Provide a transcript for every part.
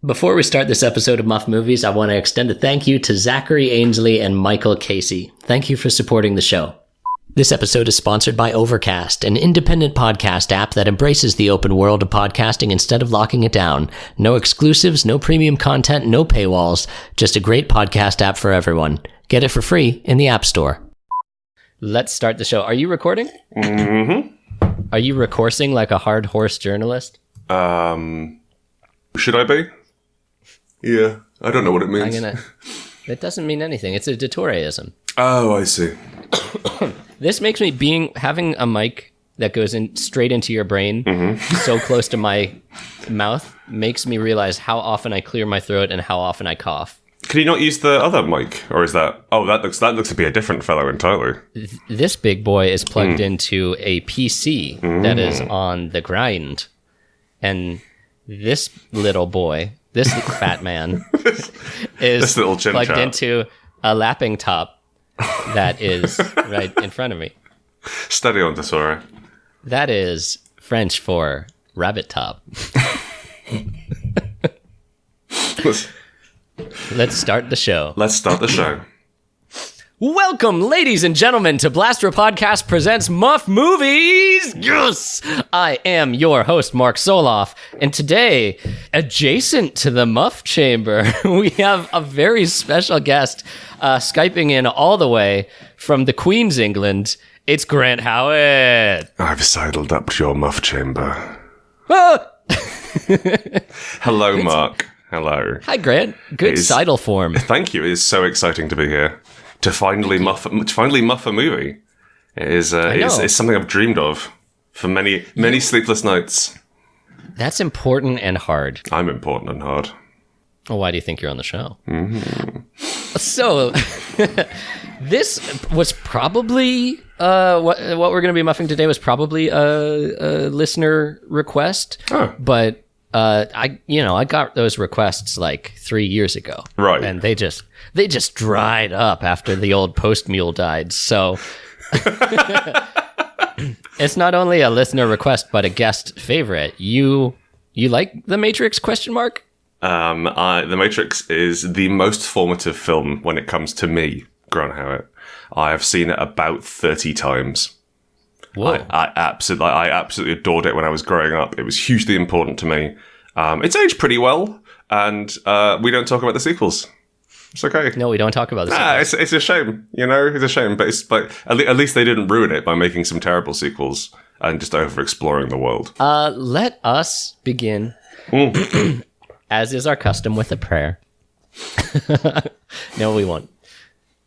Before we start this episode of Muffed Movies, I want to extend a thank you to Zachary Ainsley and Michael Casey. Thank you for supporting the show. This episode is sponsored by Overcast, an independent podcast app that embraces the open world of podcasting instead of locking it down. No exclusives, no premium content, no paywalls, just a great podcast app for everyone. Get it for free in the App Store. Let's start the show. Are you recording? Mm-hmm. Are you recoursing like a hard horse journalist? Should I be? Yeah, I don't know what it means. It doesn't mean anything. It's a Detoreism. Oh, I see. This makes me having a mic that goes in straight into your brain, so close to my mouth, makes me realize how often I clear my throat and how often I cough. Can you not use the other mic, or is that? Oh, that looks to be a different fellow entirely. This big boy is plugged into a PC that is on the grind, and this little boy, this fat man, is plugged into a lapping top that is right in front of me. Steady on, Tesoro. That is French for rabbit top. Let's start the show. Welcome, ladies and gentlemen, to Blastropodcast presents Muffed Movies! Yes! I am your host, Mark Soloff, and today, adjacent to the Muff Chamber, we have a very special guest, Skyping in all the way from the Queen's England. It's Grant Howitt. I've sidled up to your Muff Chamber. Ah! Hello, Mark. Hello. Hi, Grant. Good sidle form. Thank you. It is so exciting to be here. To finally muff a movie. It's something I've dreamed of for many sleepless nights. That's important and hard. I'm important and hard. Well, why do you think you're on the show? Mm-hmm. So, this was probably what we're going to be muffing today was probably a listener request, but I got those requests like 3 years ago, right? And they just dried up after the old post mule died. So it's not only a listener request, but a guest favorite. You like The Matrix? ? The Matrix is the most formative film when it comes to me, Grant Howitt. I have seen it about 30 times. Whoa. I absolutely adored it when I was growing up. It was hugely important to me. It's aged pretty well, and we don't talk about the sequels. It's okay. No, we don't talk about the sequels. It's a shame, it's a shame. But at least they didn't ruin it by making some terrible sequels and just over-exploring the world. Let us begin, as is our custom, with a prayer. No, we won't.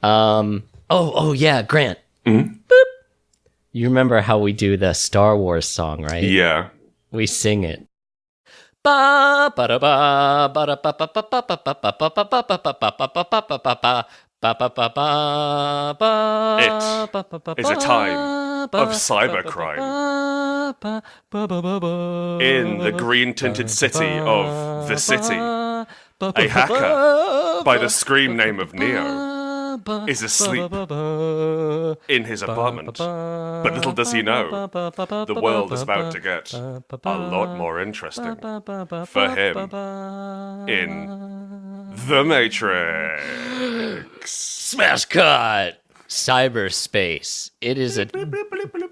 Oh yeah, Grant. Mm-hmm. Boop. You remember how we do the Star Wars song, right? Yeah. We sing it. Ba ba da ba ba da ba ba ba ba ba ba ba ba ba ba ba ba ba ba. It is a time of cybercrime in the green-tinted city of the city. A hacker by the scream name of Neo is asleep in his apartment. But little does he know, the world is about to get a lot more interesting for him in The Matrix. Smash cut! Cyberspace. It is an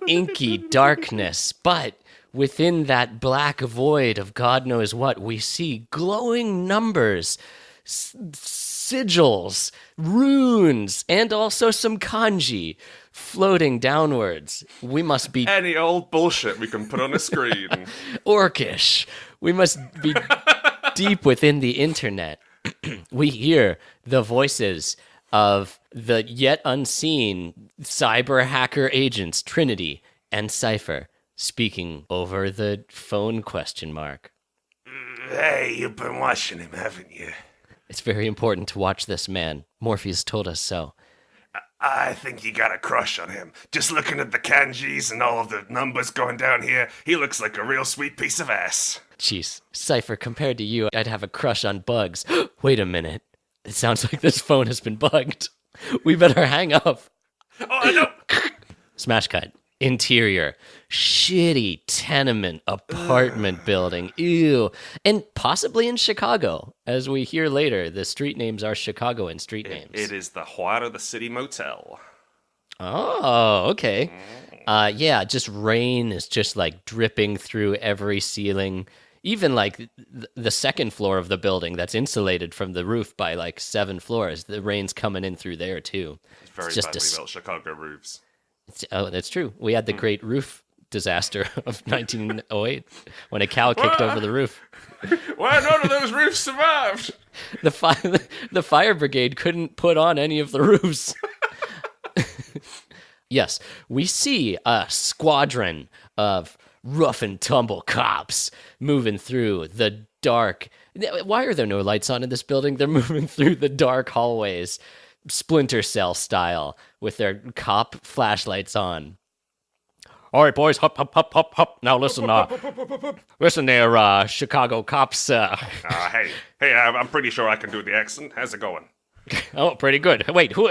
inky darkness, but within that black void of God knows what, we see glowing numbers, sigils, runes, and also some kanji floating downwards. We must be... Any old bullshit we can put on a screen. Orcish. We must be deep within the internet. We hear the voices of the yet unseen cyber hacker agents Trinity and Cypher speaking over the phone ? Hey, you've been watching him, haven't you? It's very important to watch this man. Morpheus told us so. I think you got a crush on him. Just looking at the kanjis and all of the numbers going down here, he looks like a real sweet piece of ass. Jeez, Cypher, compared to you, I'd have a crush on bugs. Wait a minute. It sounds like this phone has been bugged. We better hang up. Oh, no! Smash cut. Interior, shitty tenement apartment building. Ew. And possibly in Chicago. As we hear later, the street names are Chicagoan street names. It is the Heart of the City Motel. Oh, okay. Yeah, just rain is just like dripping through every ceiling. Even like the second floor of the building that's insulated from the roof by like 7 floors. The rain's coming in through there too. It's very badly built Chicago roofs. Oh, that's true. We had the great roof disaster of 1908 when a cow kicked over the roof. Why none of those roofs survived? The fire brigade couldn't put on any of the roofs. Yes, we see a squadron of rough and tumble cops moving through the dark. Why are there no lights on in this building? They're moving through the dark hallways, Splinter Cell style, with their cop flashlights on. All right, boys, hop, hop, hop, hop, hop. Now listen, listen there, Chicago cops. Hey, I'm pretty sure I can do the accent. How's it going? Oh, pretty good. Wait, who?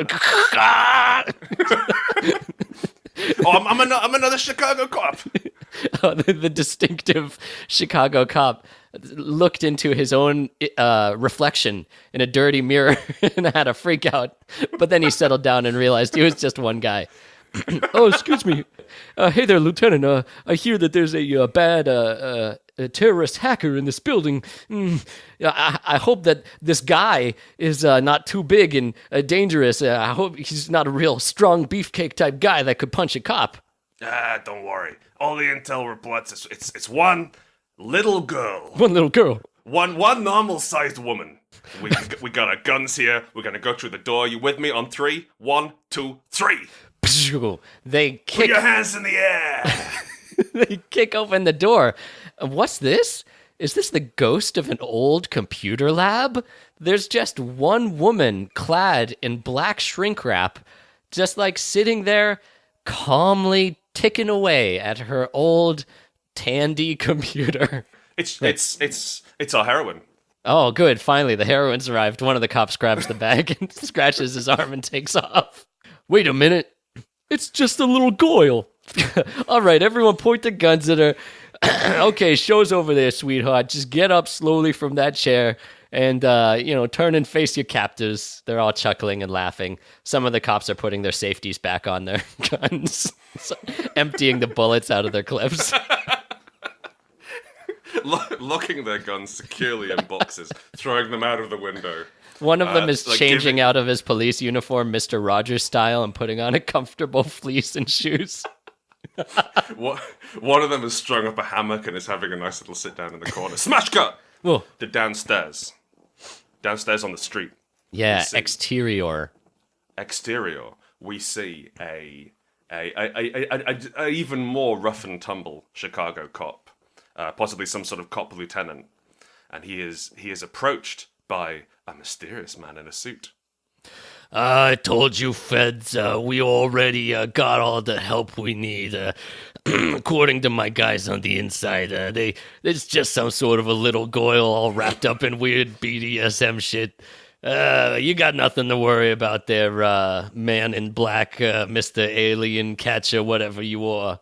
I'm another Chicago cop. The distinctive Chicago cop looked into his own reflection in a dirty mirror and had a freak out. But then he settled down and realized he was just one guy. Oh, excuse me. Hey there, Lieutenant. I hear that there's a bad a terrorist hacker in this building. I hope that this guy is not too big and dangerous. I hope he's not a real strong beefcake type guy that could punch a cop. Don't worry. All the intel reports it's one little girl. One little girl. One normal-sized woman. We got our guns here. We're gonna go through the door. You with me on 3? 1, 2, 3. They kick. Put your hands in the air. They kick open the door. What's this? Is this the ghost of an old computer lab? There's just one woman clad in black shrink wrap, just like sitting there calmly ticking away at her old Tandy computer. It's our heroine. Oh, good. Finally, the heroine's arrived. One of the cops grabs the bag and scratches his arm and takes off. Wait a minute. It's just a little Goyle. All right, everyone point the guns at her. Okay, show's over there, sweetheart. Just get up slowly from that chair and, turn and face your captors. They're all chuckling and laughing. Some of the cops are putting their safeties back on their guns, emptying the bullets out of their clips. Locking their guns securely in boxes, throwing them out of the window. One of them is changing out of his police uniform, Mr. Rogers style, and putting on a comfortable fleece and shoes. One of them has strung up a hammock and is having a nice little sit down in the corner. Smash cut! Whoa. To downstairs. Downstairs on the street. Yeah, exterior. Exterior. We see a even more rough and tumble Chicago cop. Possibly some sort of cop lieutenant. And he is approached by a mysterious man in a suit. I told you, feds, we already got all the help we need. According to my guys on the inside, it's just some sort of a little Goyle all wrapped up in weird BDSM shit. You got nothing to worry about there, man in black, Mr. Alien Catcher, whatever you are.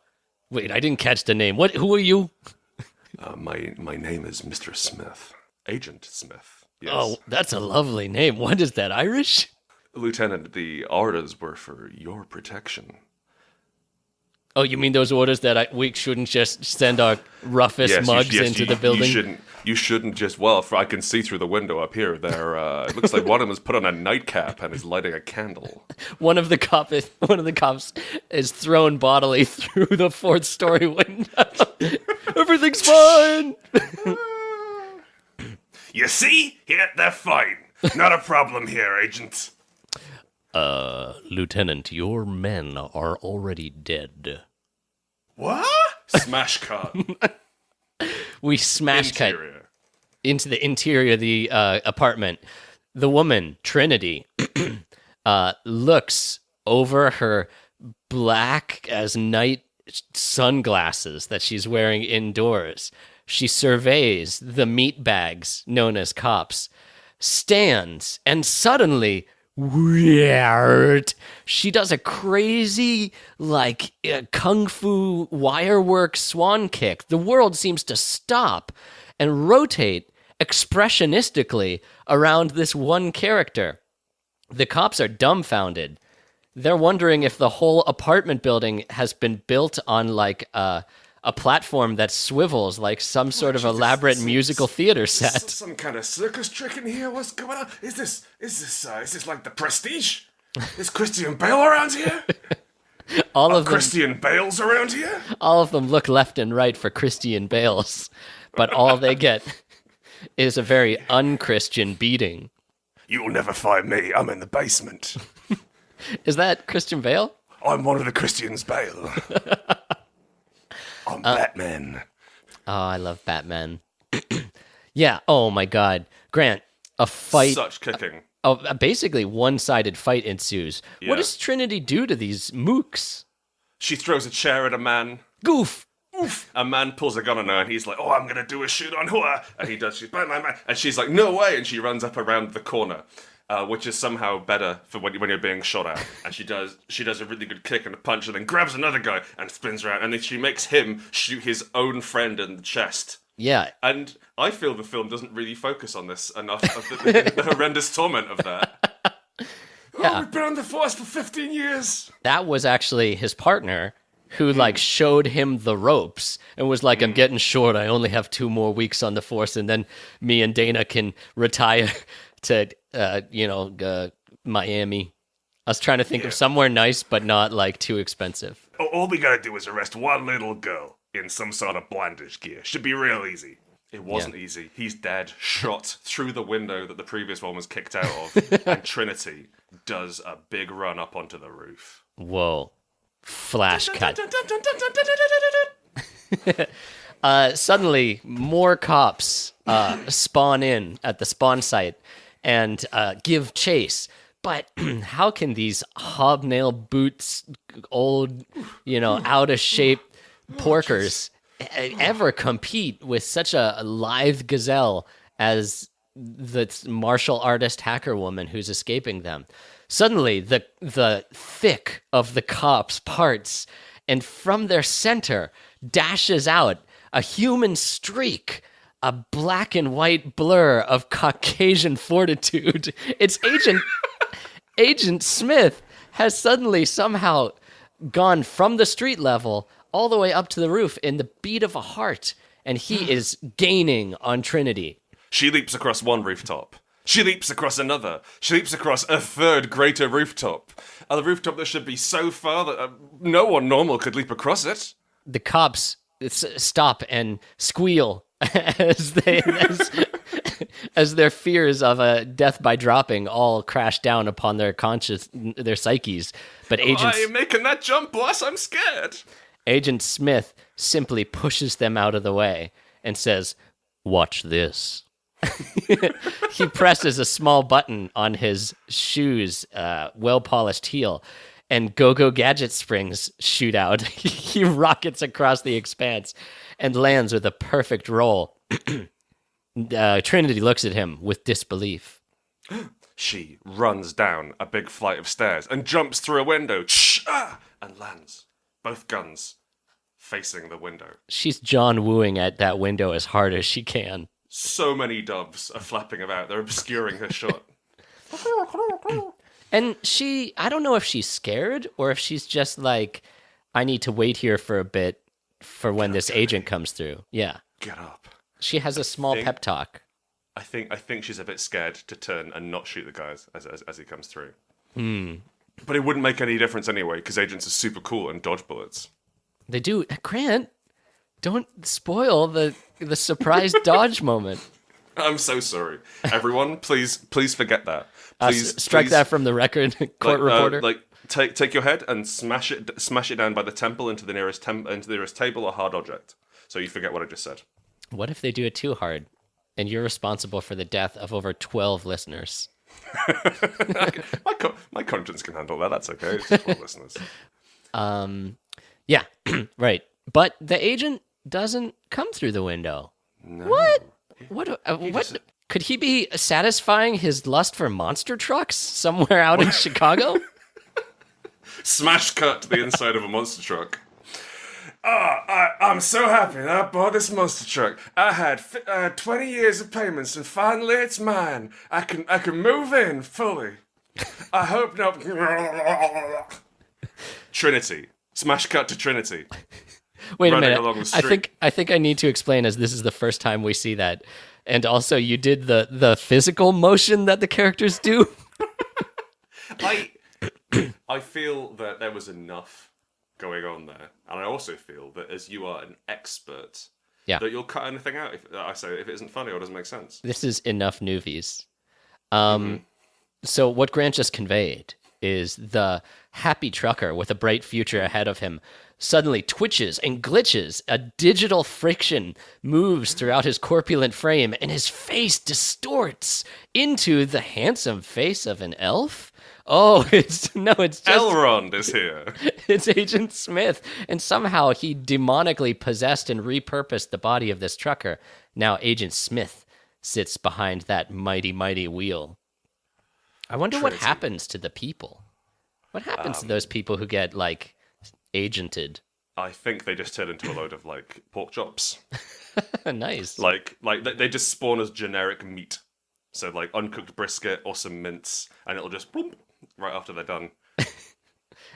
Wait, I didn't catch the name. Who are you? My name is Mr. Smith. Agent Smith. Yes. Oh, that's a lovely name. What is that, Irish? Lieutenant, the orders were for your protection. Oh, you mean those orders that we shouldn't just send our roughest mugs into the building? You shouldn't just, I can see through the window up here. There, it looks like one of them has put on a nightcap and is lighting a candle. One of the cops is thrown bodily through the 4th-story window. Everything's fine. You see? Yeah, they're fine. Not a problem here, Agent. Lieutenant, your men are already dead. What? Smash cut. We smash cut into the interior of the apartment. The woman, Trinity, looks over her black as night sunglasses that she's wearing indoors. She surveys the meat bags known as cops, stands, and suddenly weird. She does a crazy, kung fu wirework swan kick. The world seems to stop and rotate expressionistically around this one character. The cops are dumbfounded. They're wondering if the whole apartment building has been built on a platform that swivels like some sort of elaborate musical theater set. Some kind of circus trick in here? What's going on? Is this like The Prestige? Is Christian Bale around here? Christian Bale's around here? All of them look left and right for Christian Bales, but all they get is a very un-Christian beating. You'll never find me. I'm in the basement. Is that Christian Bale? I'm one of the Christians Bale. I'm Batman. Oh, I love Batman. Yeah, oh my god. Grant, a fight. Such kicking. Basically, one-sided fight ensues. Yeah. What does Trinity do to these mooks? She throws a chair at a man. Goof! Oof. A man pulls a gun on her and he's like, oh, I'm going to do a shoot on her. And he does, she's bang, bang, bang. And she's like, no way. And she runs up around the corner, which is somehow better for when you're being shot at. And she does a really good kick and a punch and then grabs another guy and spins around. And then she makes him shoot his own friend in the chest. Yeah. And I feel the film doesn't really focus on this enough, of the horrendous torment of that. Yeah. Oh, we've been on the force for 15 years. That was actually his partner who showed him the ropes and was like, I'm getting short. I only have 2 more weeks on the force. And then me and Dana can retire to, Miami. I was trying to think of somewhere nice, but not too expensive. All we gotta do is arrest one little girl in some sort of blandish gear. Should be real easy. It wasn't easy. He's dead, shot through the window that the previous one was kicked out of. And Trinity does a big run up onto the roof. Whoa. Flash cut. Suddenly, more cops spawn in at the spawn site and give chase. But how can these hobnail boots, old, out-of-shape porkers ever compete with such a lithe gazelle as the martial artist hacker woman who's escaping them? Suddenly, the thick of the cops parts, and from their center dashes out a human streak, a black and white blur of Caucasian fortitude. It's Agent Smith has suddenly somehow gone from the street level all the way up to the roof in the beat of a heart, and he is gaining on Trinity. She leaps across one rooftop. She leaps across another. She leaps across a third greater rooftop. A rooftop that should be so far that no one normal could leap across it. The cops stop and squeal as their fears of a death by dropping all crash down upon their psyches. But Why are you making that jump, boss? I'm scared. Agent Smith simply pushes them out of the way and says, "Watch this." He presses a small button on his shoes, well-polished heel, and Go-Go Gadget springs shoot out. He rockets across the expanse and lands with a perfect roll. Trinity looks at him with disbelief. She runs down a big flight of stairs and jumps through a window and lands, both guns facing the window. She's John Wooing at that window as hard as she can. So many doves are flapping about. They're obscuring her shot. And I don't know if she's scared or if she's just like, I need to wait here for a bit for when this agent comes through. Yeah. Get up. She has a small pep talk. I think she's a bit scared to turn and not shoot the guys as he comes through. But it wouldn't make any difference anyway, because agents are super cool and dodge bullets. They do. Grant, don't spoil the surprise dodge moment. I'm so sorry. Everyone, please forget that. Strike that from the record, court reporter. Take your head and smash it down by the temple into the nearest table or hard object. So you forget what I just said. What if they do it too hard, and you're responsible for the death of over 12 listeners? My conscience can handle that. That's okay. It's just 12 listeners. Yeah, right. But the agent doesn't come through the window. No. What? What? Could he be satisfying his lust for monster trucks somewhere out in Chicago? Smash cut to the inside of a monster truck. I'm so happy that I bought this monster truck. I had 20 years of payments, and finally it's mine. I can move in fully. I hope not. Trinity. Smash cut to Trinity. Wait a minute. Along the street. I think I need to explain, as this is the first time we see that. And also, you did the physical motion that the characters do. I feel that there was enough going on there, and I also feel that as you are an expert, that you'll cut anything out if it isn't funny or doesn't make sense. This is enough newbies. So what Grant just conveyed is the happy trucker with a bright future ahead of him suddenly twitches and glitches. A digital friction moves throughout his corpulent frame, and his face distorts into the handsome face of an elf. Oh, it's just... Elrond is here. It's Agent Smith. And somehow he demonically possessed and repurposed the body of this trucker. Now Agent Smith sits behind that mighty, mighty wheel. I wonder what happens to the people. What happens to those people who get, like, agented? I think they just turn into a load of, like, pork chops. Nice. Like they just spawn as generic meat. So, like, uncooked brisket or some mince, and it'll just boom, right after they're done.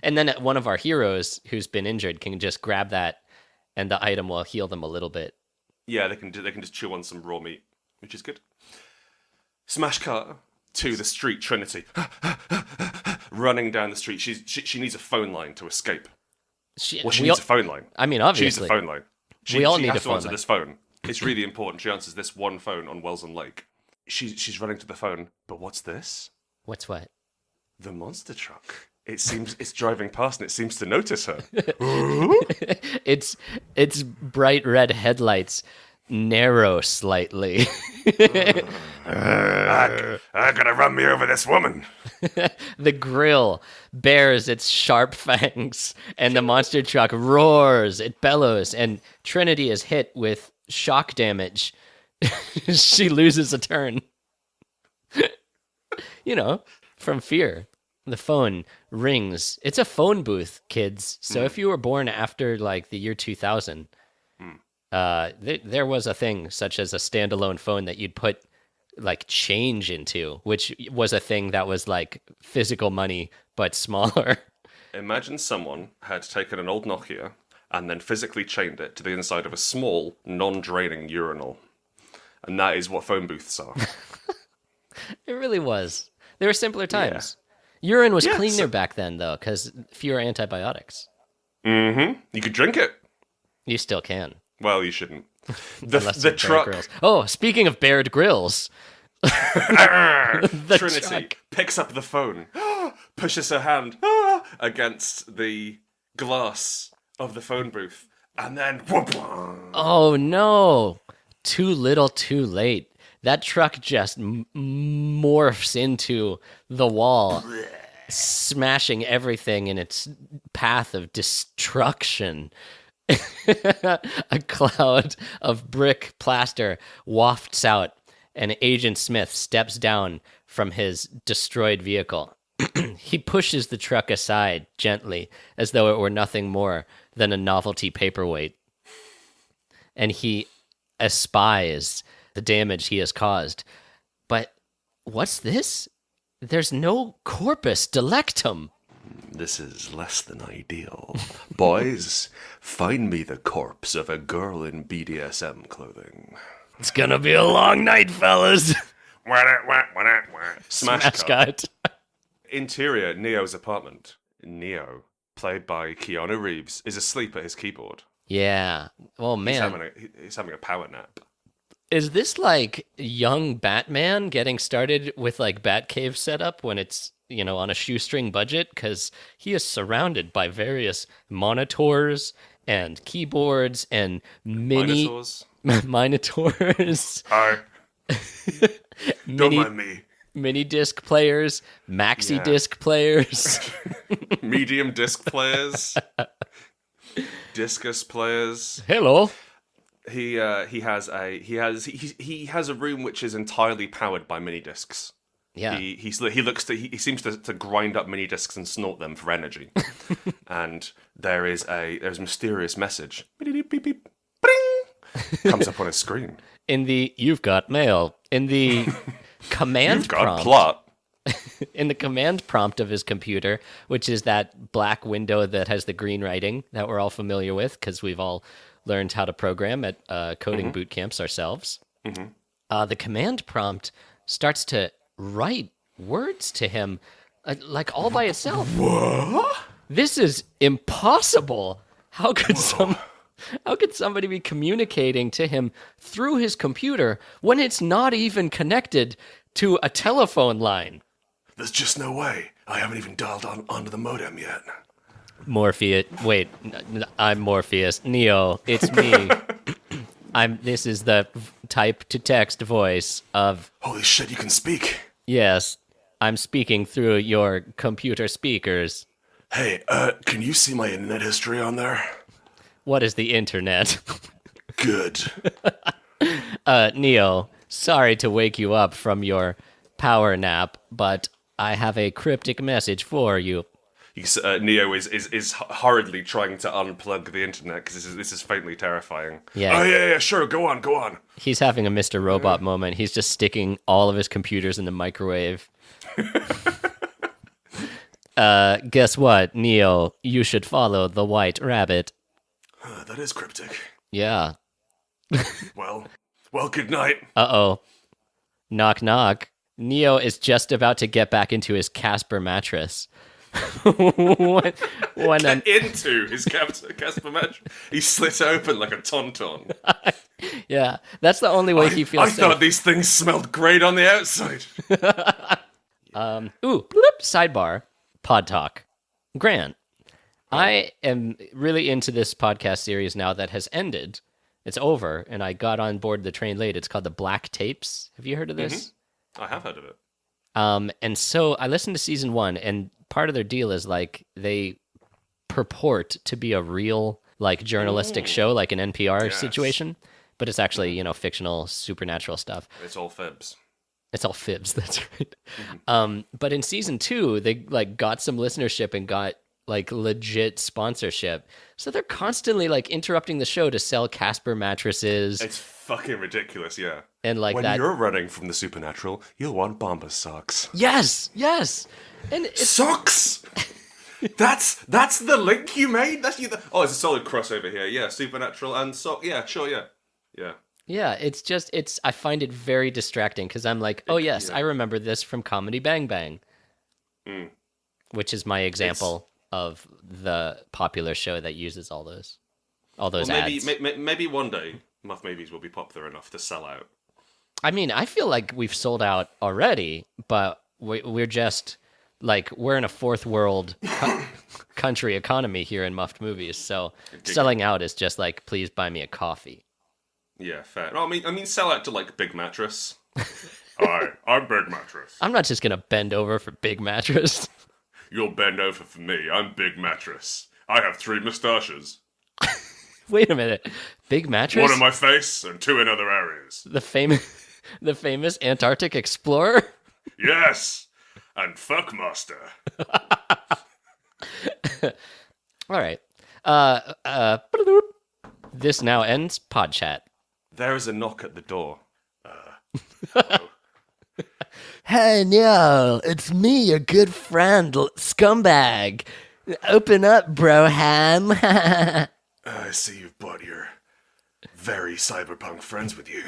And then one of our heroes who's been injured can just grab that, and the item will heal them a little bit. Yeah, they can just chew on some raw meat, which is good. Smash cut to the street, Trinity. Running down the street. She needs a phone line to escape. She needs a phone line. I mean, obviously. She needs a phone line. We all need has a to phone answer line. this phone. It's really important. She answers this one phone on Wells and Lake. She's running to the phone, but what's this? What's what? The monster truck. It seems it's driving past and it seems to notice her. It's bright red headlights narrow slightly. I gotta run me over this woman. The grill bares its sharp fangs, and the monster truck roars, it bellows, and Trinity is hit with shock damage. She loses a turn. From fear. The phone rings. It's a phone booth, kids. So if you were born after, like, the year 2000, there was a thing such as a standalone phone that you'd put, like, change into, which was a thing that was, like, physical money, but smaller. Imagine someone had taken an old Nokia and then physically chained it to the inside of a small, non-draining urinal. And that is what phone booths are. It really was. There were simpler times. Yeah. Urine was cleaner back then, though, because fewer antibiotics. Mm-hmm. You could drink it. You still can. Well, you shouldn't. The truck. Oh, speaking of bared grills. Trinity truck picks up the phone, pushes her hand against the glass of the phone booth, and then whoop. Oh, no. Too little, too late. That truck just morphs into the wall, smashing everything in its path of destruction. A cloud of brick plaster wafts out, and Agent Smith steps down from his destroyed vehicle. He pushes the truck aside gently, as though it were nothing more than a novelty paperweight. And he espies the damage he has caused. But what's this? There's no corpus delictum. This is less than ideal. Boys, find me the corpse of a girl in BDSM clothing. It's gonna be a long night, fellas. Smash cut. Interior, Neo's apartment. Neo, played by Keanu Reeves, is asleep at his keyboard. Yeah. Oh, man. He's having a power nap. Is this like young Batman getting started with like Batcave setup when it's, on a shoestring budget? Because he is surrounded by various monitors and keyboards and minotaurs. Hi. Don't mind me. Mini disc players, maxi disc players, medium disc players, discus players. Hello. He has a room which is entirely powered by mini discs. Yeah. He seems to grind up mini discs and snort them for energy. And there's a mysterious message. Beep, beep, beep, bring, comes up on his screen. In the "You've got mail" in the command You've got prompt. plot. In the command prompt of his computer, which is that black window that has the green writing that we're all familiar with because we've all learned how to program at coding boot camps ourselves. The command prompt starts to write words to him like all by itself. What? This is impossible. How could somebody be communicating to him through his computer when it's not even connected to a telephone line? There's just no way. I haven't even dialed onto the modem yet. Morpheus. Wait, I'm Morpheus. Neo, it's me. This is the type to text voice of. Holy shit, you can speak. Yes, I'm speaking through your computer speakers. Hey, can you see my internet history on there? What is the internet? Good. Neo, sorry to wake you up from your power nap, but I have a cryptic message for you. Neo is hurriedly trying to unplug the internet because this is faintly terrifying. Yeah. Oh yeah, sure. Go on. He's having a Mr. Robot moment. He's just sticking all of his computers in the microwave. Guess what, Neo? You should follow the white rabbit. That is cryptic. Yeah. Well, good night. Uh-oh. Knock, knock. Neo is just about to get back into his Casper mattress. Into his Casper mattress. He slit open like a tauntaun. Yeah, that's the only way he feels safe. I thought these things smelled great on the outside. Bloop, sidebar. Pod Talk. Grant, I am really into this podcast series now that has ended. It's over, and I got on board the train late. It's called The Black Tapes. Have you heard of this? I have heard of it. And so I listened to season 1, and part of their deal is like they purport to be a real like journalistic show, like an NPR situation, but it's actually, fictional, supernatural stuff. It's all fibs. It's all fibs, that's right. But in season 2, they like got some listenership and got like legit sponsorship. So they're constantly like interrupting the show to sell Casper mattresses. It's fucking ridiculous, yeah. And like when that. You're running from the supernatural, you'll want Bombas socks. Yes. And socks. That's the link you made. It's a solid crossover here. Yeah, supernatural and sock. Yeah, sure. Yeah. Yeah, I find it very distracting because I'm like, oh yes, I remember this from Comedy Bang Bang, which is my example of the popular show that uses all those ads. Maybe one day Muffed Movies will be popular enough to sell out. I mean, I feel like we've sold out already, but we're just like we're in a fourth world country economy here in Muffed Movies, so selling out is just like, please buy me a coffee. Yeah, fair. No, I mean, sell out to like Big Mattress. Hi, I'm Big Mattress. I'm not just gonna bend over for Big Mattress. You'll bend over for me. I'm Big Mattress. I have 3 moustaches. Wait a minute, Big Mattress? 1 on my face and 2 in other areas. The famous Antarctic explorer? Yes, and Fuckmaster. All right. This now ends Pod Chat. There is a knock at the door. Hey, Neil, it's me, your good friend, Scumbag. Open up, Broham. I see you've brought your very cyberpunk friends with you.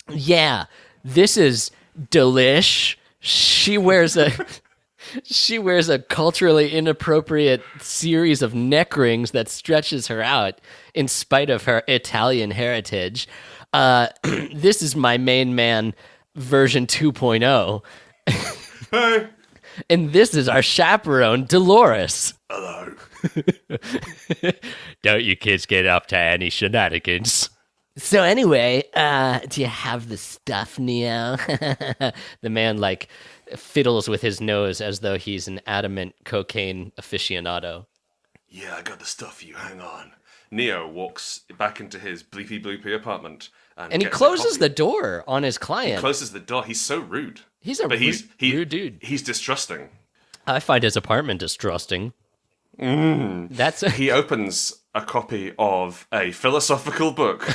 Yeah, this is Delish. She wears a culturally inappropriate series of neck rings that stretches her out in spite of her Italian heritage. This is my main man, version 2.0. Hey. And this is our chaperone, Dolores. Hello. Don't you kids get up to any shenanigans. So anyway, do you have the stuff, Neo? The man, like, fiddles with his nose as though he's an adamant cocaine aficionado. Yeah, I got the stuff for you. Hang on. Neo walks back into his bleepy bloopy apartment. And he closes the door on his client. He closes the door. He's so rude. He's a rude dude. He's distrusting. I find his apartment distrusting. He opens a copy of a philosophical book.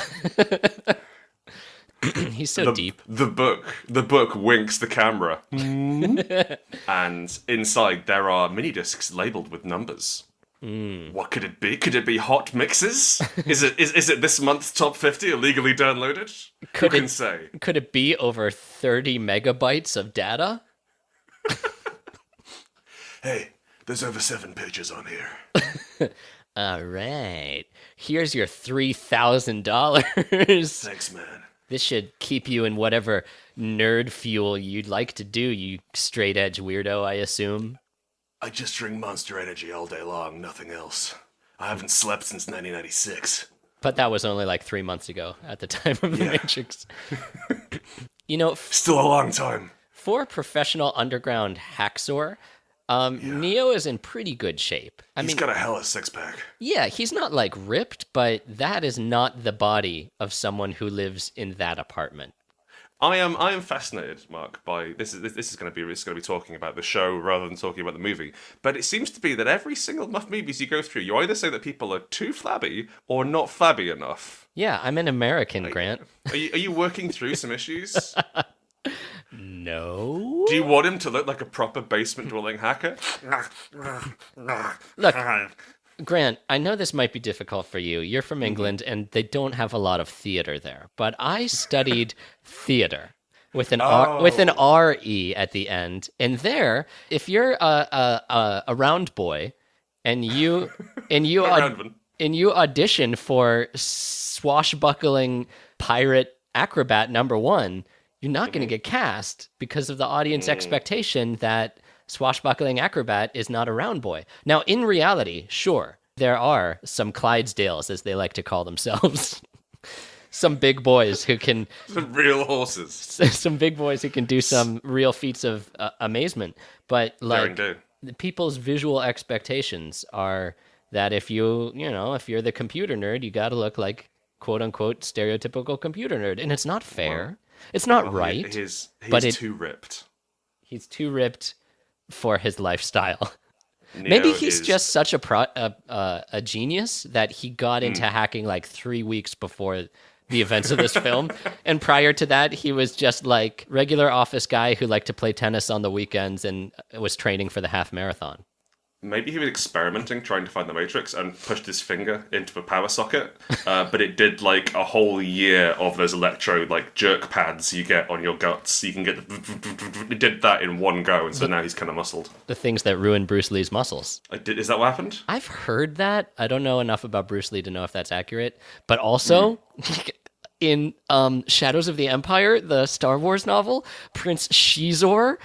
He's so deep. The book winks the camera. And inside there are mini discs labeled with numbers. What could it be? Could it be hot mixes? Is it this month's top 50 illegally downloaded? Who can say? Could it be over 30 megabytes of data? Hey, there's over 7 pages on here. All right. Here's your $3,000. Thanks, man. This should keep you in whatever nerd fuel you'd like to do, you straight edge weirdo, I assume. I just drink Monster Energy all day long, nothing else. I haven't slept since 1996. But that was only like 3 months ago at the time of The Matrix. Still a long time. For professional underground hacksaw, Neo is in pretty good shape. He's got a hella six-pack. Yeah, he's not like ripped, but that is not the body of someone who lives in that apartment. I am fascinated, Mark, by this is going to be talking about the show rather than talking about the movie. But it seems to be that every single Muffed Movies you go through, you either say that people are too flabby or not flabby enough. Yeah, I'm an American, Grant. Are you working through some issues? No. Do you want him to look like a proper basement-dwelling hacker? Look, Grant, I know this might be difficult for you. You're from England, and they don't have a lot of theater there. But I studied theater with an R-E at the end. And there, if you're a round boy, and you audition for swashbuckling pirate acrobat #1, you're not going to get cast because of the audience expectation that swashbuckling acrobat is not a round boy. Now, in reality, sure, there are some Clydesdales, as they like to call themselves. Some big boys who can... Some real horses. Some big boys who can do some real feats of amazement. But, like, people's visual expectations are that if you're the computer nerd, you got to look like, quote-unquote, stereotypical computer nerd. And it's not fair. Well, it's not right. He's too ripped. He's too ripped for his lifestyle. Maybe he's just such a genius that he got into hacking like 3 weeks before the events of this film. And prior to that, he was just like regular office guy who liked to play tennis on the weekends and was training for the half marathon. Maybe he was experimenting, trying to find the Matrix, and pushed his finger into a power socket. But it did like a whole year of those electro like jerk pads you get on your guts. You can get it did that in one go, and so now he's kind of muscled. The things that ruin Bruce Lee's muscles. Is that what happened? I've heard that. I don't know enough about Bruce Lee to know if that's accurate. But also, in Shadows of the Empire, the Star Wars novel, Prince Shizor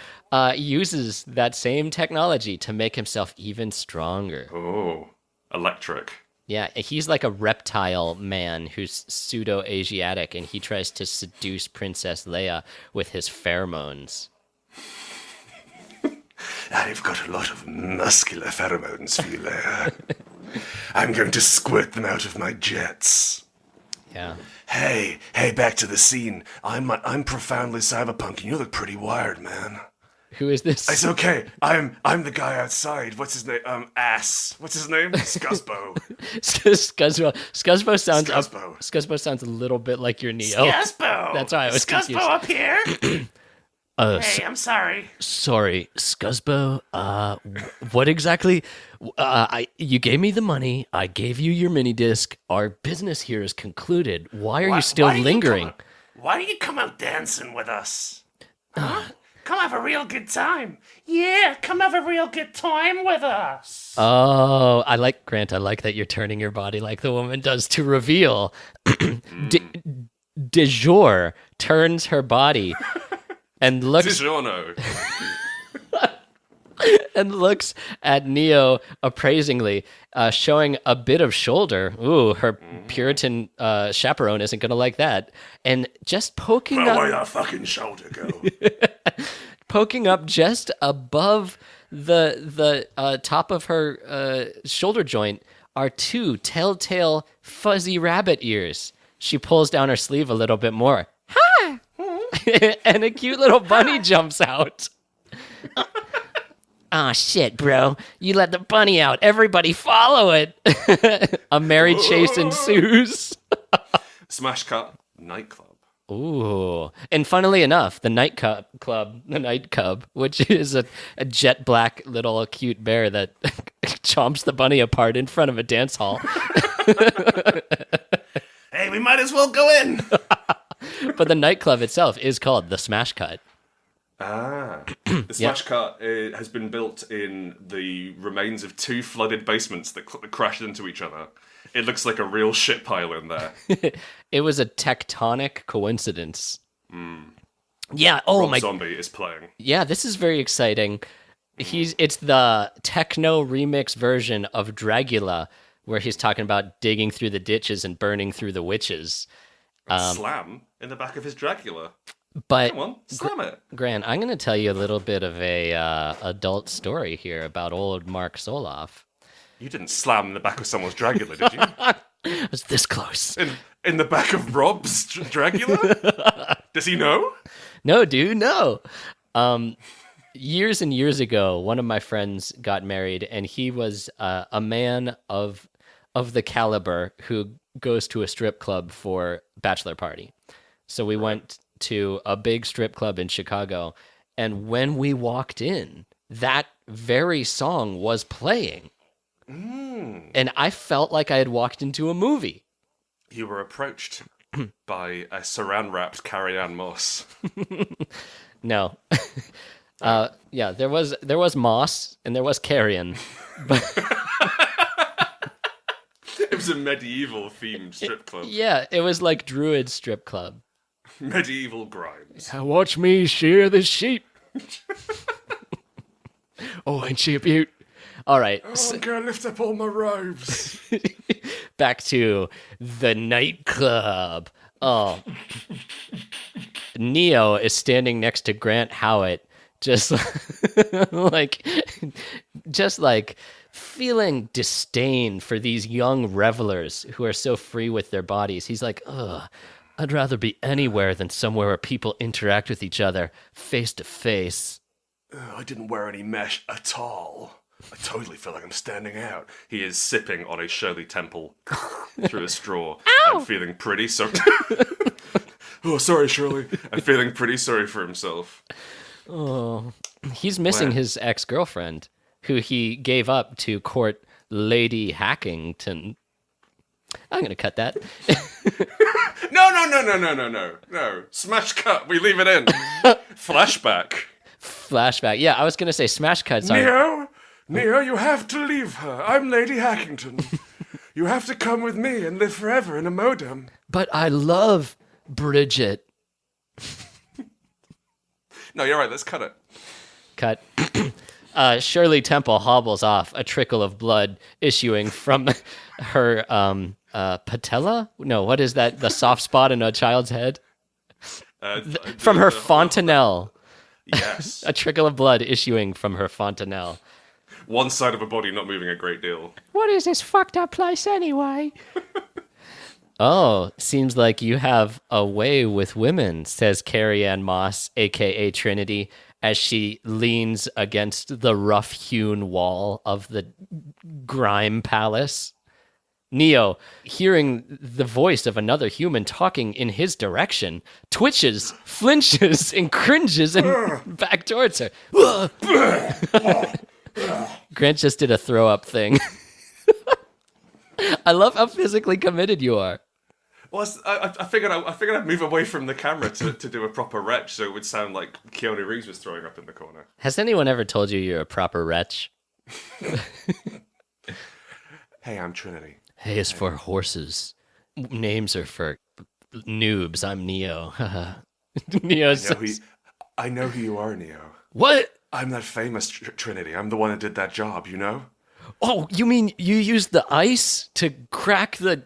uses that same technology to make himself even stronger. Oh, electric. Yeah, he's like a reptile man who's pseudo-Asiatic, and he tries to seduce Princess Leia with his pheromones. I've got a lot of muscular pheromones for you, Leia. I'm going to squirt them out of my jets. Yeah. Hey, back to the scene. I'm profoundly cyberpunk, and you look pretty wired, man. Who is this? It's okay. I'm the guy outside. What's his name? Ass. What's his name? Scuzbo. Scuzbo sounds a little bit like your Neo. Scuzbo. That's why I was confused. Scuzbo up here. Hey, I'm sorry. Sorry, Scuzbo. What exactly? You gave me the money. I gave you your mini disc. Our business here is concluded. Why are you still lingering? Why do you come out dancing with us? Huh? Come have a real good time. Yeah, come have a real good time with us. Oh, Grant, I like that you're turning your body like the woman does to reveal. De jour turns her body and looks... and looks at Neo appraisingly, showing a bit of shoulder. Ooh, her Puritan chaperone isn't going to like that. And just poking up... Where that fucking shoulder go? Poking up just above the top of her shoulder joint are 2 telltale fuzzy rabbit ears. She pulls down her sleeve a little bit more. Ha! And a cute little bunny jumps out. Aw, shit, bro. You let the bunny out. Everybody follow it. A merry chase ensues. Smash cut, nightclub. Ooh. And funnily enough, the Night Cub, which is a jet black little cute bear that chomps the bunny apart in front of a dance hall. Hey, we might as well go in. But the nightclub itself is called the Smash Cut. Ah. The Smash Cut has been built in the remains of 2 flooded basements that crashed into each other. It looks like a real shit pile in there. It was a tectonic coincidence. Yeah. Oh Rob my. Zombie is playing. Yeah, this is very exciting. It's the techno remix version of Dragula, where he's talking about digging through the ditches and burning through the witches. Slam in the back of his Dracula. But Come on, slam it. Grant, I'm going to tell you a little bit of a adult story here about old Mark Soloff. You didn't slam in the back of someone's Dracula, did you? I was this close. In the back of Rob's Dracula? Does he know? No, dude, no. Years and years ago, one of my friends got married, and he was a man of the caliber who goes to a strip club for bachelor party. So we went to a big strip club in Chicago, and when we walked in, that very song was playing. And I felt like I had walked into a movie. You were approached by a saran-wrapped Carrie-Anne Moss. No. Yeah, there was Moss and there was Carrion. But It was a medieval-themed strip club. Yeah, it was like Druid strip club. Medieval Grimes. Watch me shear the sheep. Oh, ain't she a beaut? All right. Oh, I'm gonna lift up all my robes. Back to the nightclub. Oh. Neo is standing next to Grant Howitt, just like feeling disdain for these young revelers who are so free with their bodies. He's like, ugh, I'd rather be anywhere than somewhere where people interact with each other face to face. I didn't wear any mesh at all. I totally feel like I'm standing out. He is sipping on a Shirley Temple through a straw. Ow! I'm feeling pretty sorry. Oh, sorry, Shirley. I'm feeling pretty sorry for himself. Oh, he's missing his ex-girlfriend, who he gave up to court Lady Hackington. I'm going to cut that. No. Smash cut. We leave it in. Flashback. Flashback. Yeah, I was going to say smash cuts are... Neo, you have to leave her. I'm Lady Hackington. You have to come with me and live forever in a modem. But I love Bridget. No, you're right. Let's cut it. Cut. Shirley Temple hobbles off, a trickle of blood issuing from her patella? No, what is that? The soft spot in a child's head? From her fontanelle. Yes. A trickle of blood issuing from her fontanelle. One side of a body not moving a great deal. What is this fucked up place anyway? Oh, seems like you have a way with women, says Carrie-Anne Moss, a.k.a. Trinity, as she leans against the rough-hewn wall of the grime palace. Neo, hearing the voice of another human talking in his direction, twitches, flinches, and cringes and back towards her. Grant just did a throw-up thing. I love how physically committed you are. Well, I figured I'd move away from the camera to do a proper retch, so it would sound like Keanu Reeves was throwing up in the corner. Has anyone ever told you you're a proper wretch? Hey, I'm Trinity. Hey is for horses. Names are for noobs. I'm Neo. Neo says... I know who you are, Neo. What? I'm that famous Trinity. I'm the one that did that job, you know? Oh, you mean you used the ice to crack the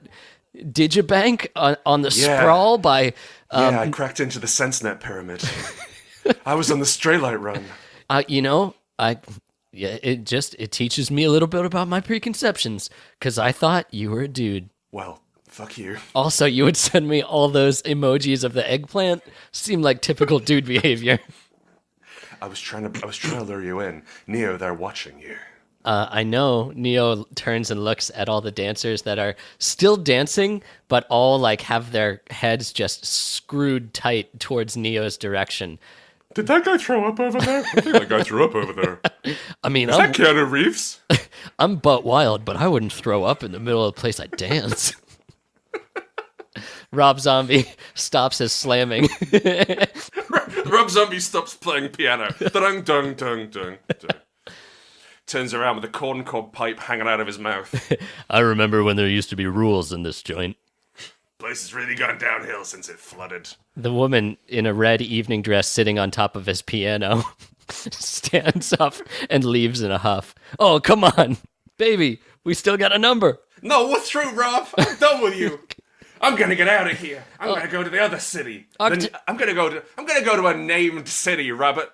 digibank on the sprawl by... yeah, I cracked into the SenseNet pyramid. I was on the Straylight run. You know, I Yeah, it teaches me a little bit about my preconceptions, because I thought you were a dude. Well, fuck you. Also, you would send me all those emojis of the eggplant. Seemed like typical dude behavior. I was trying to lure you in. Neo, they're watching you. I know. Neo turns and looks at all the dancers that are still dancing, but all like have their heads just screwed tight towards Neo's direction. Did that guy throw up over there? I think that guy threw up over there. I mean, Is that Keanu Reeves? I'm butt wild, but I wouldn't throw up in the middle of the place I dance. Rob Zombie stops his slamming. Rob Zombie stops playing piano. Dung, dung, dung, dung, dung. Turns around with a corncob pipe hanging out of his mouth. I remember when there used to be rules in this joint. Place has really gone downhill since it flooded. The woman in a red evening dress sitting on top of his piano stands up and leaves in a huff. Oh, come on, baby. We still got a number. No, we're through, Rob. I'm done with you. I'm gonna get out of here. I'm gonna go to the other city. I'm gonna go to a named city, Rabbit.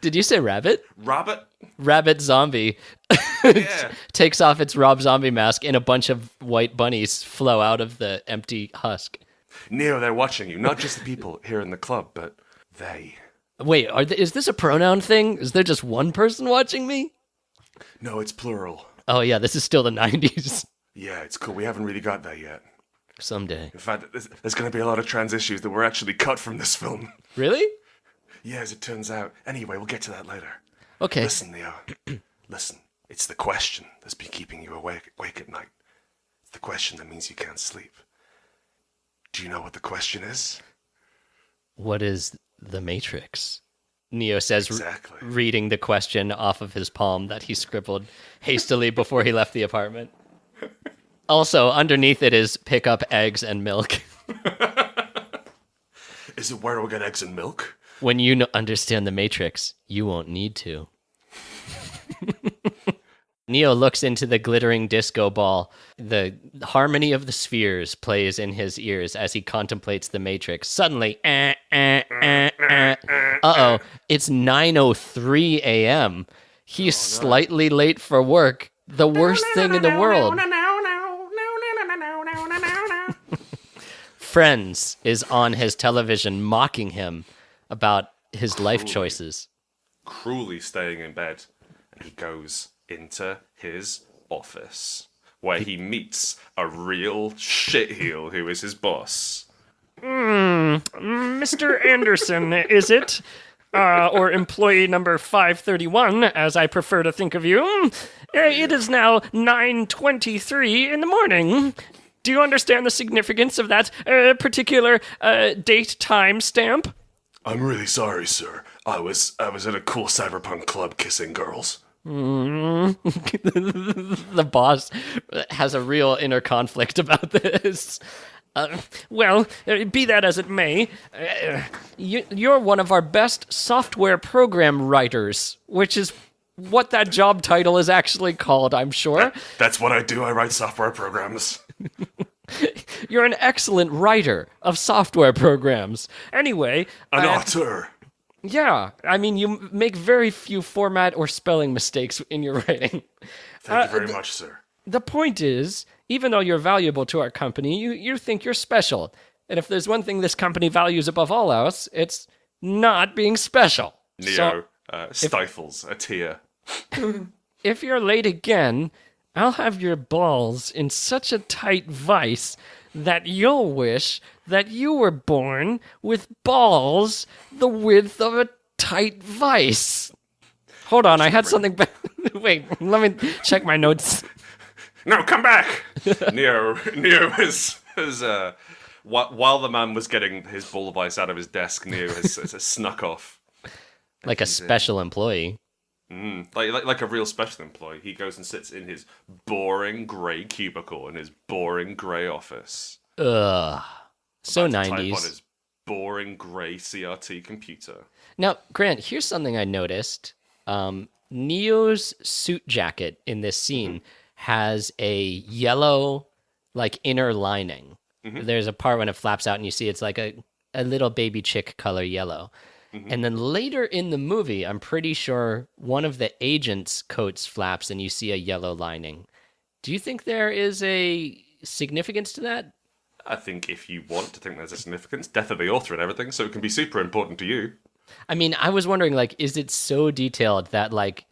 Did you say rabbit? Rabbit? Rabbit Zombie Yeah. takes off its Rob Zombie mask and a bunch of white bunnies flow out of the empty husk. Neo, they're watching you. Not just the people here in the club, but they. Wait, is this a pronoun thing? Is there just one person watching me? No, it's plural. Oh yeah, this is still the 90s. Yeah, it's cool. We haven't really got there yet. Someday. In fact, there's going to be a lot of trans issues that were actually cut from this film. Really? Yeah, as it turns out. Anyway, we'll get to that later. Okay. Listen, Neo. Listen. It's the question that's been keeping you awake at night. It's the question that means you can't sleep. Do you know what the question is? What is the Matrix? Neo says, exactly. Reading the question off of his palm that he scribbled hastily before he left the apartment. Also, underneath it is pick up eggs and milk. Is it where we'll get eggs and milk? When you understand the Matrix, you won't need to. Neo looks into the glittering disco ball. The harmony of the spheres plays in his ears as he contemplates the Matrix. Suddenly, uh-oh, it's 9:03 a.m. He's slightly late for work. The worst thing in the world. Friends is on his television mocking him about his life choices. Cruelly staying in bed. And he goes into his office, where he meets a real shitheel who is his boss. Mr. Anderson, is it? Or employee number 531, as I prefer to think of you. It is now 9:23 in the morning. Do you understand the significance of that particular date time stamp? I'm really sorry, sir. I was at a cool cyberpunk club kissing girls. The boss has a real inner conflict about this. Well, be that as it may, you're one of our best software program writers, which is what that job title is actually called, I'm sure. That's what I do. I write software programs. You're an excellent writer of software programs. Anyway... An auteur. Yeah, I mean, you make very few format or spelling mistakes in your writing. Thank you very much, sir. The point is, even though you're valuable to our company, you think you're special. And if there's one thing this company values above all else, it's not being special. Neo stifles a tear. If you're late again, I'll have your balls in such a tight vice that you'll wish that you were born with balls the width of a tight vice. Hold on, I had something back. Wait, let me check my notes. No, come back! Neo has while the man was getting his ball of ice out of his desk, Neo has snuck off. Like a special employee. Like a real special employee. He goes and sits in his boring grey cubicle in his boring grey office. Ugh. So About to 90s. type on his boring grey CRT computer. Now, Grant, here's something I noticed. Neo's suit jacket in this scene has a yellow, like, inner lining. There's a part when it flaps out and you see it's like a little baby chick color yellow. And then later in the movie, I'm pretty sure one of the agent's coats flaps and you see a yellow lining. Do you think there is a significance to that? I think if you want to think there's a significance, death of the author and everything, so it can be super important to you. I mean, I was wondering, like, is it so detailed that, like,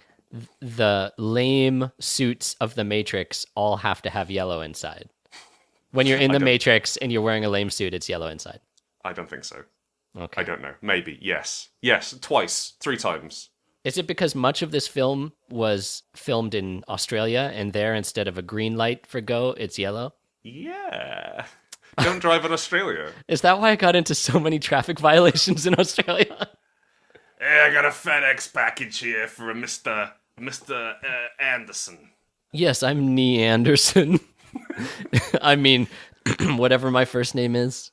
the lame suits of the Matrix all have to have yellow inside? When you're in the Matrix and you're wearing a lame suit, it's yellow inside. I don't think so. Okay. I don't know. Maybe. Yes. Yes. Twice. 3 times. Is it because much of this film was filmed in Australia and there, instead of a green light for go, it's yellow? Yeah. Don't drive in Australia. Is that why I got into so many traffic violations in Australia? Hey, I got a FedEx package here for a Mr. Anderson. Yes, I'm Nee Anderson. I mean, whatever my first name is.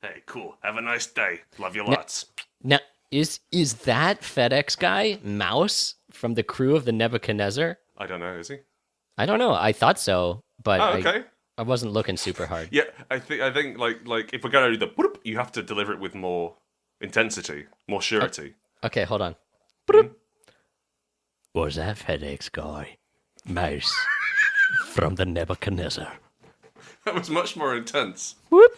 Hey, cool. Have a nice day. Love you lots. Now, is that FedEx guy Mouse from the crew of the Nebuchadnezzar? I don't know, is he? I don't know. I thought so, but okay. I wasn't looking super hard. Yeah, I think like if we're gonna do the whoop, you have to deliver it with more intensity, more surety. Okay, hold on. Was that FedEx guy Mouse from the Nebuchadnezzar? That was much more intense. Whoop.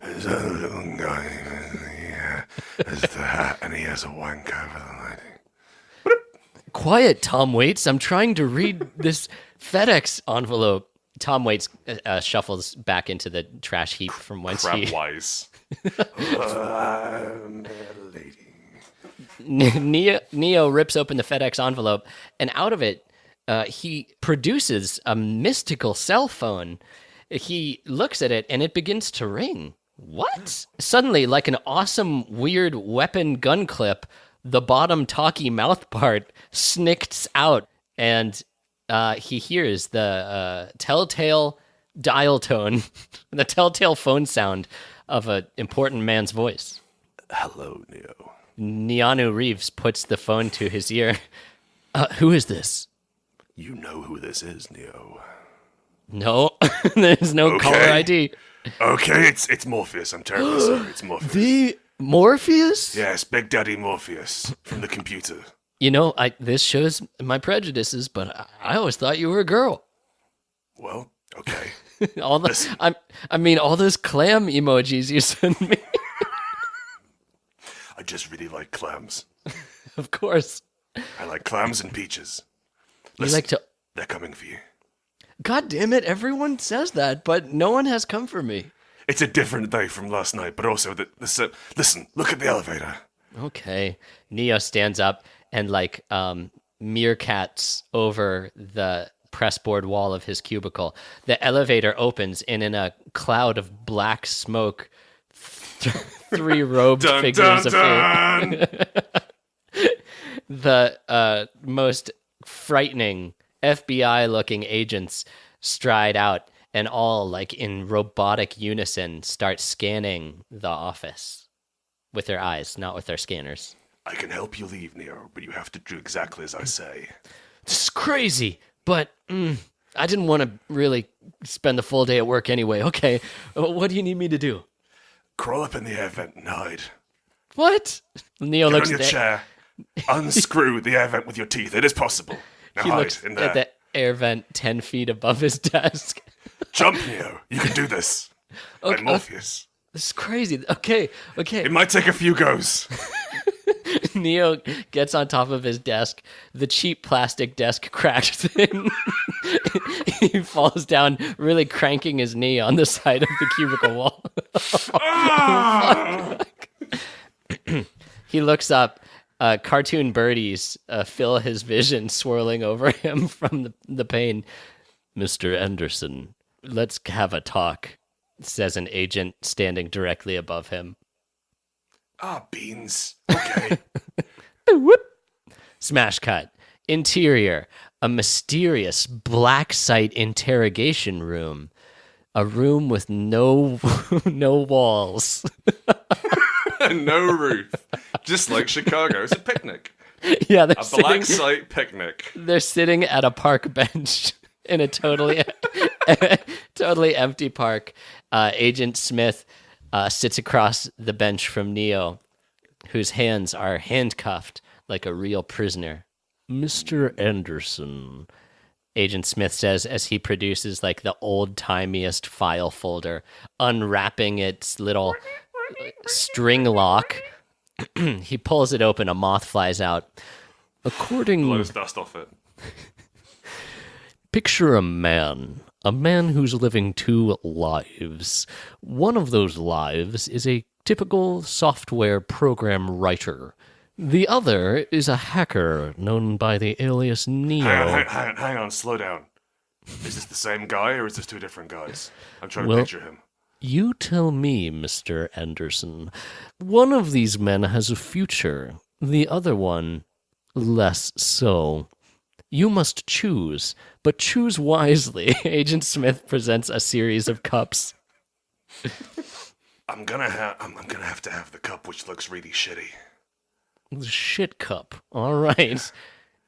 There's a little guy, yeah, there's the hat, and he has a wank over the lighting. Quiet, Tom Waits. I'm trying to read this FedEx envelope. Tom Waits shuffles back into the trash heap from whence he... Crab-wise. Neo rips open the FedEx envelope, and out of it, he produces a mystical cell phone. He looks at it, and it begins to ring. What? Suddenly, like an awesome, weird weapon gun clip, the bottom talky mouth part snicks out, and he hears the telltale dial tone, the telltale phone sound of an important man's voice. Hello, Neo. Keanu Reeves puts the phone to his ear. Who is this? You know who this is, Neo. No, there's no caller ID. Okay, it's Morpheus. I'm terribly sorry. It's Morpheus. The Morpheus? Yes, Big Daddy Morpheus from the computer. You know, this shows my prejudices, but I always thought you were a girl. Well, okay. All those clam emojis you sent me. I just really like clams. Of course. I like clams and peaches. You like to... They're coming for you. God damn it, everyone says that, but no one has come for me. It's a different day from last night, but also listen, look at the elevator. Okay. Neo stands up and meerkats over the pressboard wall of his cubicle. The elevator opens, and in a cloud of black smoke, 3 robed figures appear. The most frightening FBI-looking agents stride out, and all, in robotic unison, start scanning the office with their eyes, not with their scanners. I can help you leave, Neo, but you have to do exactly as I say. This is crazy, but I didn't want to really spend the full day at work anyway. Okay, what do you need me to do? Crawl up in the air vent and hide. What? Neo Get looks on your chair. Unscrew the air vent with your teeth. It is possible. Now he hide looks in there. at the air vent 10 feet above his desk. Jump, Neo. You can do this. Okay, I'm Morpheus. This is crazy. Okay. It might take a few goes. Neo gets on top of his desk. The cheap plastic desk cracks in. He falls down, really cranking his knee on the side of the cubicle wall. He looks up. Cartoon birdies fill his vision, swirling over him from the pain. Mr. Anderson, let's have a talk, says an agent standing directly above him. Beans. Okay. Smash cut. Interior, a mysterious black site interrogation room. A room with no walls. No roof. Just like Chicago. It's a picnic. Yeah, a black site picnic. They're sitting at a park bench in a totally empty park. Agent Smith sits across the bench from Neo. whose hands are handcuffed like a real prisoner. Mr. Anderson. Agent Smith says as he produces like the old-timiest file folder, unwrapping its little string lock. He pulls it open, a moth flies out. Blows dust off it. Picture a man who's living 2 lives. One of those lives is a typical software program writer. The other is a hacker known by the alias Neo. Hang on, slow down. Is this the same guy or is this 2 different guys? I'm trying to picture him. You tell me, Mr. Anderson. One of these men has a future, the other one less so. You must choose, but choose wisely. Agent Smith presents a series of cups. I'm gonna have to have the cup which looks really shitty. Shit cup. All right.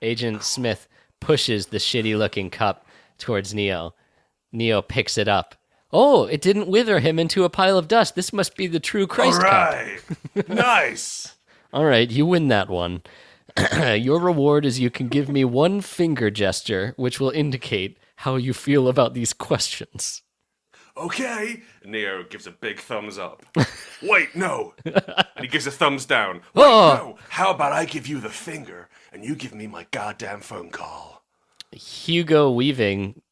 Agent Smith pushes the shitty-looking cup towards Neo. Neo picks it up. Oh, it didn't wither him into a pile of dust. This must be the true Christ cup. Nice. All right, you win that one. Your reward is you can give me 1 finger gesture, which will indicate how you feel about these questions. Okay. Neo gives a big thumbs up. Wait, no. And he gives a thumbs down. Wait, no. How about I give you the finger and you give me my goddamn phone call? Hugo Weaving,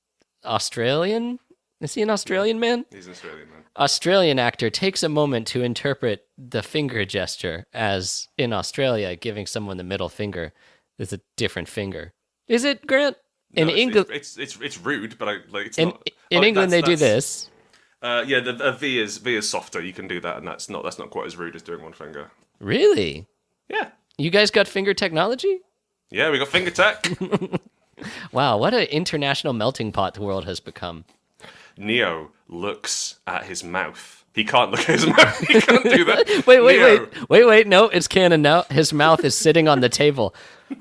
Australian? Is he an Australian man? He's an Australian man. Australian actor takes a moment to interpret the finger gesture as, in Australia, giving someone the middle finger is a different finger. Is it, Grant? In England, it's rude, but it's not. In England, they do this. Yeah, the V is softer. You can do that, and that's not quite as rude as doing 1 finger. Really? Yeah. You guys got finger technology? Yeah, we got finger tech. Wow, what an international melting pot the world has become. Neo looks at his mouth. He can't look at his mouth. He can't do that. Wait. No, it's canon now. His mouth is sitting on the table.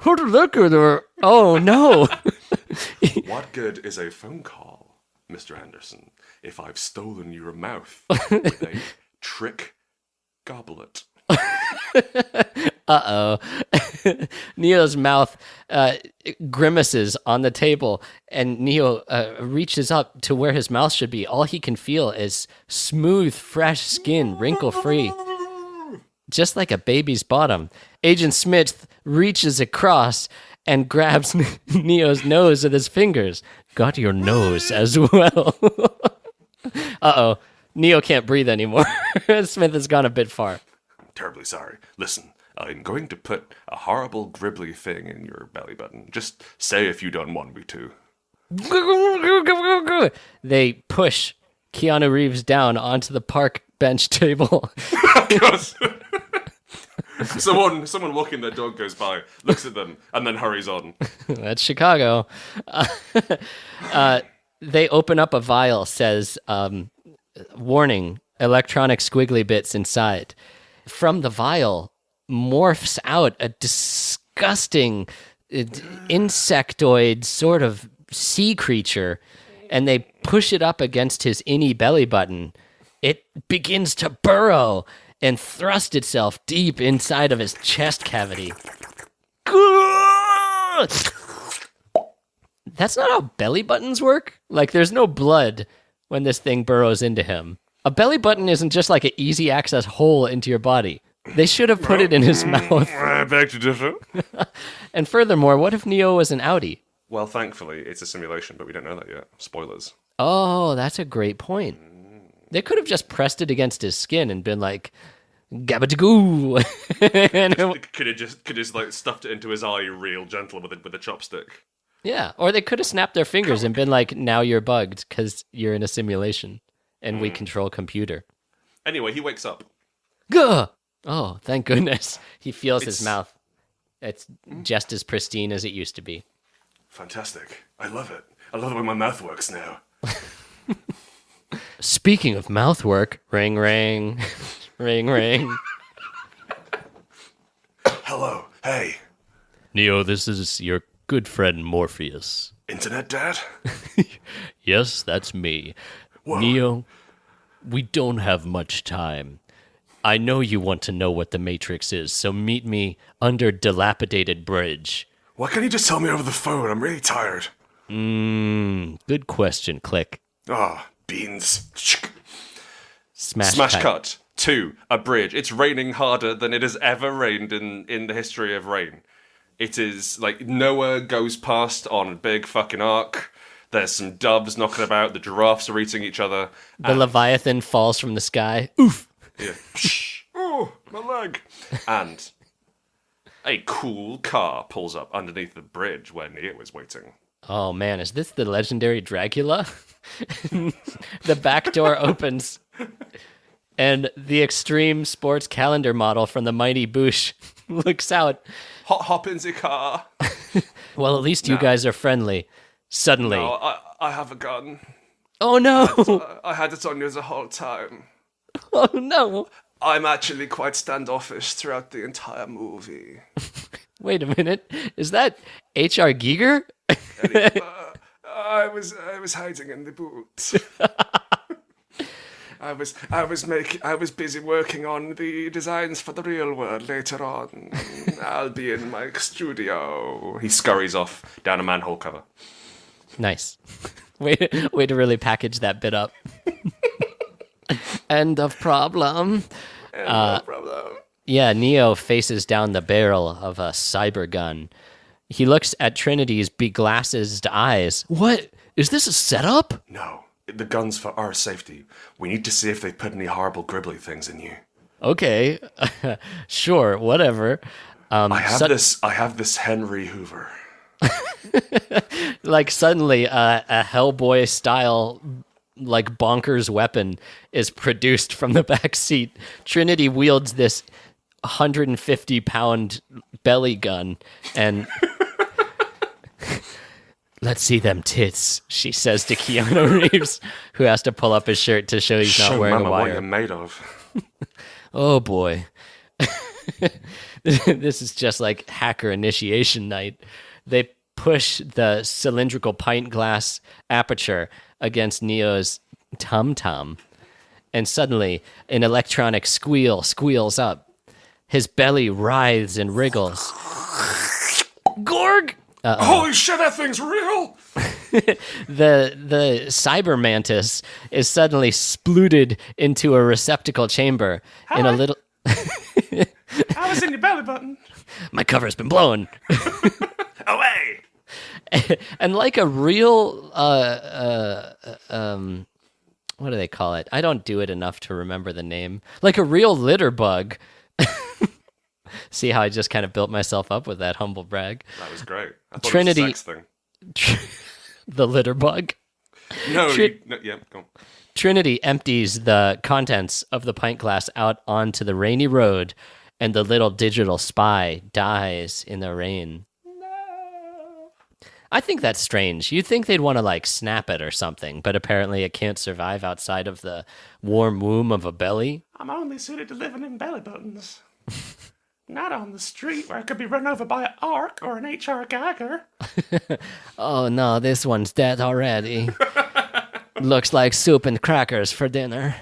Oh, no. What good is a phone call, Mr. Anderson, if I've stolen your mouth with a trick goblet? Uh-oh. Neo's mouth grimaces on the table, and Neo reaches up to where his mouth should be. All he can feel is smooth, fresh skin, wrinkle-free, just like a baby's bottom. Agent Smith reaches across and grabs Neo's nose with his fingers. Got your nose as well. Uh-oh. Neo can't breathe anymore. Smith has gone a bit far. I'm terribly sorry. Listen, I'm going to put a horrible gribbly thing in your belly button. Just say if you don't want me to. They push Keanu Reeves down onto the park bench table. Someone walking their dog goes by, looks at them, and then hurries on. That's Chicago. They open up a vial, says, warning, electronic squiggly bits inside. From the vial morphs out a disgusting insectoid sort of sea creature, and they push it up against his innie belly button. It begins to burrow and thrust itself deep inside of his chest cavity. That's not how belly buttons work. Like, there's no blood when this thing burrows into him. A belly button isn't just like an easy access hole into your body. They should have put it in his mouth. Back to differ. And furthermore, what if Neo was an outie? Well, thankfully, it's a simulation, but we don't know that yet. Spoilers. Oh, that's a great point. They could have just pressed it against his skin and been like, Gabba-dagoo. Could have just like stuffed it into his eye real gentle with a chopstick. Yeah, or they could have snapped their fingers and been like, now you're bugged because you're in a simulation and we control computer. Anyway, he wakes up. Gah! Oh, thank goodness. He feels his mouth. It's just as pristine as it used to be. Fantastic. I love it. I love the way my mouth works now. Speaking of mouth work, ring, ring, ring, ring. Hello. Hey. Neo, this is your good friend Morpheus. Internet Dad? Yes, that's me. Whoa. Neo, we don't have much time. I know you want to know what the Matrix is, so meet me under dilapidated bridge. Why can't you just tell me over the phone? I'm really tired. Good question, click. Beans. Smash cut. 2. A bridge. It's raining harder than it has ever rained in the history of rain. It is like Noah goes past on a big fucking ark. There's some doves knocking about. The giraffes are eating each other. The Leviathan falls from the sky. Oof! Yeah. Oh, my leg. And a cool car pulls up underneath the bridge where Neo is waiting. Oh man, is this the legendary Dracula? The back door opens, and the extreme sports calendar model from the Mighty Boosh looks out. Hop in the car. Well, at least you guys are friendly. Suddenly. No, I have a gun. Oh no! I had it on you the whole time. Oh no! I'm actually quite standoffish throughout the entire movie. Wait a minute. Is that H.R. Giger? I was hiding in the boot. I was busy working on the designs for the real world later on. I'll be in my studio. He scurries off down a manhole cover. Nice. Way to really package that bit up. End of problem. No problem. Yeah, Neo faces down the barrel of a cyber gun. He looks at Trinity's beglassed eyes. What? Is this a setup? No, the gun's for our safety. We need to see if they put any horrible gribbly things in you. Okay, sure, whatever. I have this Henry Hoover. Like suddenly, a Hellboy style, like bonkers weapon is produced from the back seat. Trinity wields this 150-pound belly gun and. Let's see them tits, she says to Keanu Reeves, who has to pull up his shirt to show he's not wearing Mama a wire. what you're made of. Oh boy. This is just like hacker initiation night. They push the cylindrical pint glass aperture against Neo's tum-tum, and suddenly an electronic squeal squeals up. His belly writhes and wriggles. Gorg! Holy shit, that thing's real! The cyber mantis is suddenly splooted into a receptacle chamber in a little... I was in your belly button. My cover's been blown. Away! And like a real... what do they call it? I don't do it enough to remember the name. Like a real litter bug. See how I just kind of built myself up with that humble brag? That was great. I thought Trinity, it was a sex thing. The litter bug. No, yeah, go on. Trinity empties the contents of the pint glass out onto the rainy road, and the little digital spy dies in the rain. No. I think that's strange. You'd think they'd want to like snap it or something, but apparently it can't survive outside of the warm womb of a belly. I'm only suited to living in belly buttons. Not on the street where I could be run over by an arc or an HR gagger. Oh no, this one's dead already. Looks like soup and crackers for dinner.